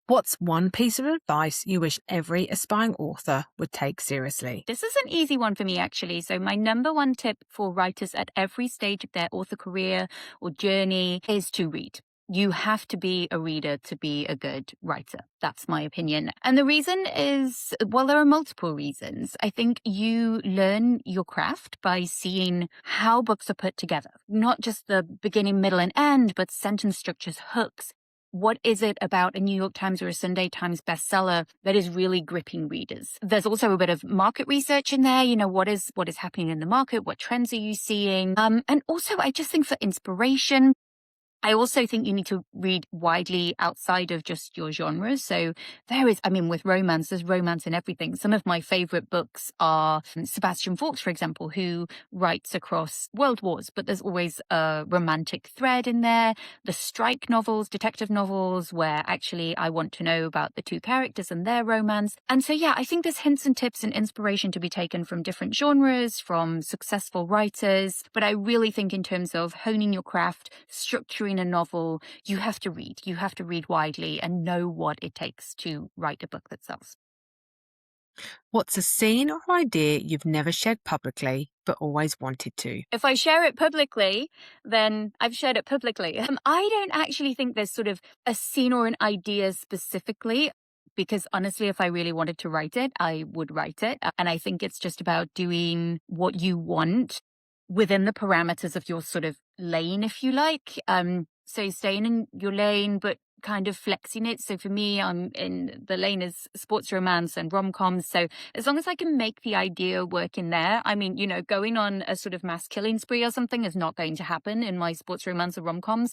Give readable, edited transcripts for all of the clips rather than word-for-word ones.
What's one piece of advice you wish every aspiring author would take seriously? This is an easy one for me, actually. So, my number one tip for writers at every stage of their author career or journey is to read. You have to be a reader to be a good writer. That's my opinion. And the reason is, well, there are multiple reasons. I think you learn your craft by seeing how books are put together, not just the beginning, middle, and end, but sentence structures, hooks. What is it about a New York Times or a Sunday Times bestseller that is really gripping readers? There's also a bit of market research in there. What is happening in the market? What trends are you seeing? And also, I just think for inspiration, I also think you need to read widely outside of just your genres. So with romance, there's romance in everything. Some of my favorite books are Sebastian Faulks, for example, who writes across world wars, but there's always a romantic thread in there. The strike novels, detective novels, where actually I want to know about the two characters and their romance. And so, yeah, I think there's hints and tips and inspiration to be taken from different genres, from successful writers. But I really think in terms of honing your craft, structuring a novel, you have to read. You have to read widely and know what it takes to write a book that sells. What's a scene or idea you've never shared publicly but always wanted to? If I share it publicly, then I've shared it publicly. I don't actually think there's sort of a scene or an idea specifically. Because honestly, if I really wanted to write it, I would write it. And I think it's just about doing what you want within the parameters of your sort of lane, if you like. So staying in your lane, but kind of flexing it. So for me, I'm in the lane is sports romance and rom-coms. So as long as I can make the idea work in there, going on a sort of mass killing spree or something is not going to happen in my sports romance or rom-coms.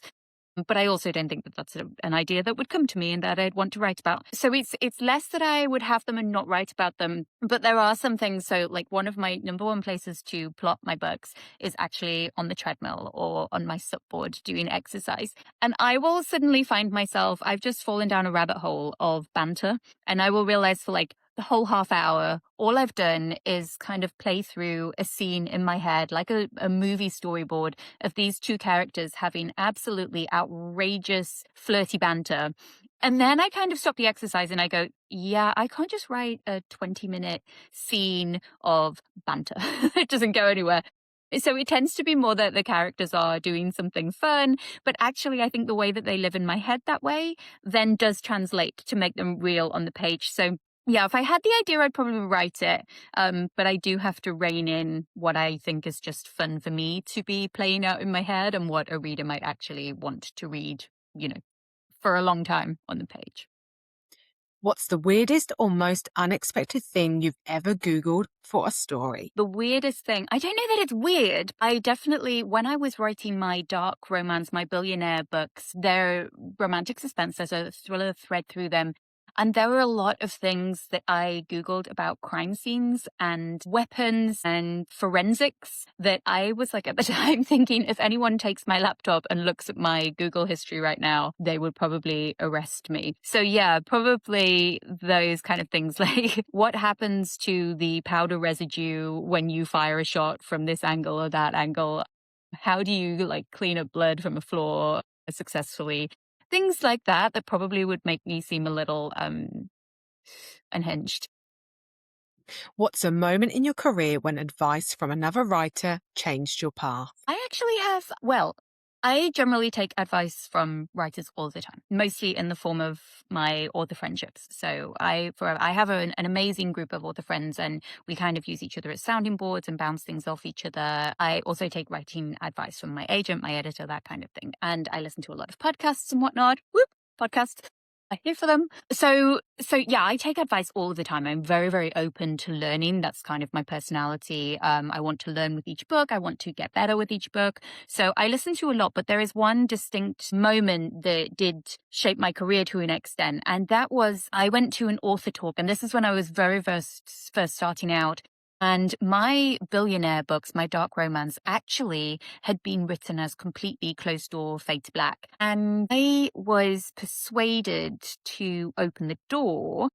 But I also don't think that that's an idea that would come to me and that I'd want to write about. So it's less that I would have them and not write about them. But there are some things. So like one of my number one places to plot my books is actually on the treadmill or on my supboard doing exercise. And I will suddenly find myself, I've just fallen down a rabbit hole of banter. And I will realize for like the whole half hour, all I've done is kind of play through a scene in my head, like a movie storyboard of these two characters having absolutely outrageous, flirty banter. And then I kind of stop the exercise and I go, yeah, I can't just write a 20-minute scene of banter. It doesn't go anywhere. So it tends to be more that the characters are doing something fun, but actually I think the way that they live in my head that way then does translate to make them real on the page. So yeah, if I had the idea, I'd probably write it. But I do have to rein in what I think is just fun for me to be playing out in my head and what a reader might actually want to read, you know, for a long time on the page. What's the weirdest or most unexpected thing you've ever Googled for a story? The weirdest thing, I don't know that it's weird. I definitely, when I was writing my dark romance, my billionaire books, they're romantic suspense. There's a thriller thread through them. And there were a lot of things that I Googled about crime scenes and weapons and forensics that I was like at the time thinking if anyone takes my laptop and looks at my Google history right now, they would probably arrest me. So yeah, probably those kind of things like what happens to the powder residue when you fire a shot from this angle or that angle? How do you like clean up blood from a floor successfully? Things like that probably would make me seem a little, unhinged. What's a moment in your career when advice from another writer changed your path? I actually have well, I generally take advice from writers all the time, mostly in the form of my author friendships. So I have an amazing group of author friends, and we kind of use each other as sounding boards and bounce things off each other. I also take writing advice from my agent, my editor, that kind of thing. And I listen to a lot of podcasts and whatnot. Whoop, podcast. I hear for them. So yeah, I take advice all the time. I'm very, very open to learning. That's kind of my personality. I want to learn with each book. I want to get better with each book. So I listen to a lot, but there is one distinct moment that did shape my career to an extent. And that was I went to an author talk, and this is when I was very first starting out. And my billionaire books, my dark romance, actually had been written as completely closed door fade to black. And I was persuaded to open the door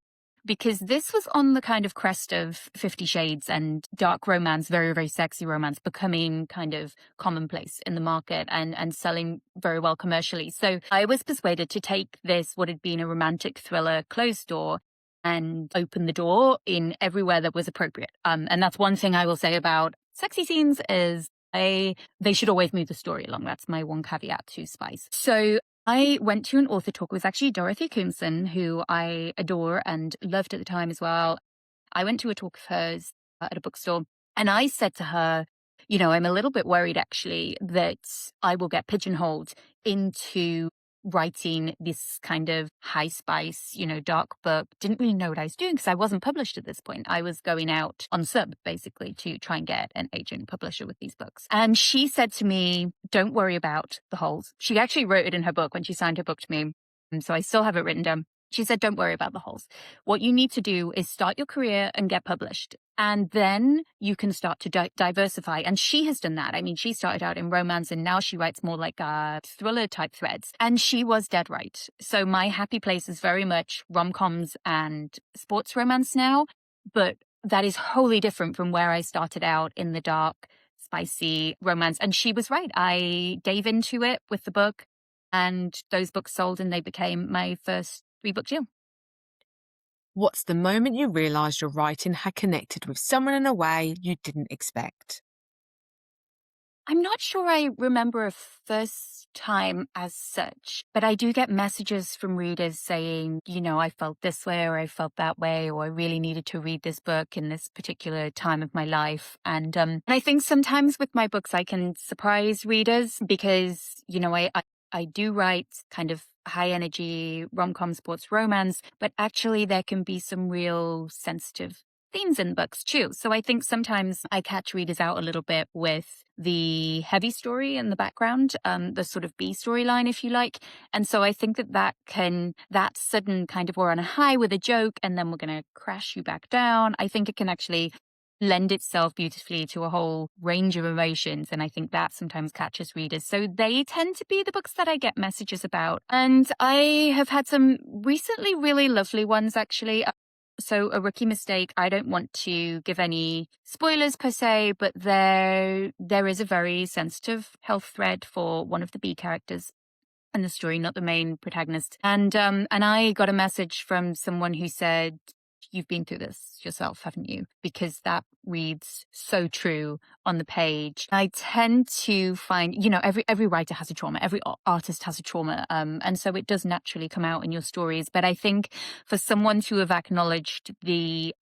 because this was on the kind of crest of 50 Shades and dark romance, very, very sexy romance, becoming kind of commonplace in the market and selling very well commercially. So I was persuaded to take this, what had been a romantic thriller closed door, and open the door in everywhere that was appropriate. And that's one thing I will say about sexy scenes is they should always move the story along. That's my one caveat to Spice. So I went to an author talk. It was actually Dorothy Coomson, who I adore and loved at the time as well. I went to a talk of hers at a bookstore, and I said to her, I'm a little bit worried actually that I will get pigeonholed into writing this kind of high spice, dark book. Didn't really know what I was doing because I wasn't published at this point. I was going out on sub basically to try and get an agent publisher with these books. And she said to me, don't worry about the holes. She actually wrote it in her book when she signed her book to me. And so I still have it written down. She said, don't worry about the holes. What you need to do is start your career and get published. And then you can start to diversify. And she has done that. I mean, she started out in romance and now she writes more like thriller type threads. And she was dead right. So my happy place is very much rom-coms and sports romance now. But that is wholly different from where I started out in the dark, spicy romance. And she was right. I gave into it with the book. And those books sold and they became my first 3-book deal. What's the moment you realised your writing had connected with someone in a way you didn't expect? I'm not sure I remember a first time as such, but I do get messages from readers saying, I felt this way or I felt that way, or I really needed to read this book in this particular time of my life. And I think sometimes with my books, I can surprise readers because, I do write kind of high energy rom-com sports romance, but actually there can be some real sensitive themes in books too. So I think sometimes I catch readers out a little bit with the heavy story in the background, the sort of B storyline, if you like. And so I think that sudden kind of we're on a high with a joke and then we're going to crash you back down. I think it can actually lend itself beautifully to a whole range of emotions. And I think that sometimes catches readers. So they tend to be the books that I get messages about. And I have had some recently really lovely ones, actually. So A Rookie Mistake, I don't want to give any spoilers per se, but there is a very sensitive health thread for one of the B characters in the story, not the main protagonist. And I got a message from someone who said, you've been through this yourself, haven't you? Because that reads so true on the page. I tend to find, every writer has a trauma, every artist has a trauma. And so it does naturally come out in your stories. But I think for someone to have acknowledged the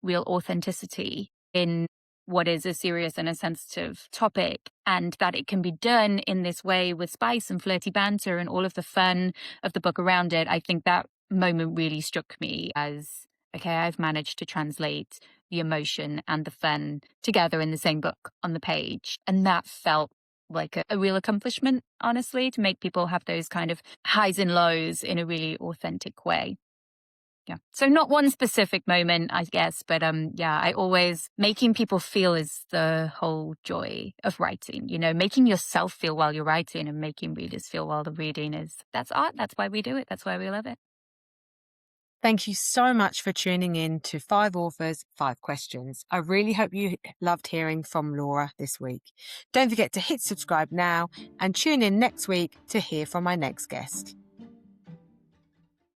real authenticity in what is a serious and a sensitive topic, and that it can be done in this way with spice and flirty banter and all of the fun of the book around it, I think that moment really struck me as, okay, I've managed to translate the emotion and the fun together in the same book on the page. And that felt like a real accomplishment, honestly, to make people have those kind of highs and lows in a really authentic way. Yeah. So not one specific moment, I guess, but I always making people feel is the whole joy of writing, making yourself feel while you're writing and making readers feel while they're reading that's art. That's why we do it. That's why we love it. Thank you so much for tuning in to 5 Authors, 5 Questions. I really hope you loved hearing from Laura this week. Don't forget to hit subscribe now and tune in next week to hear from my next guest.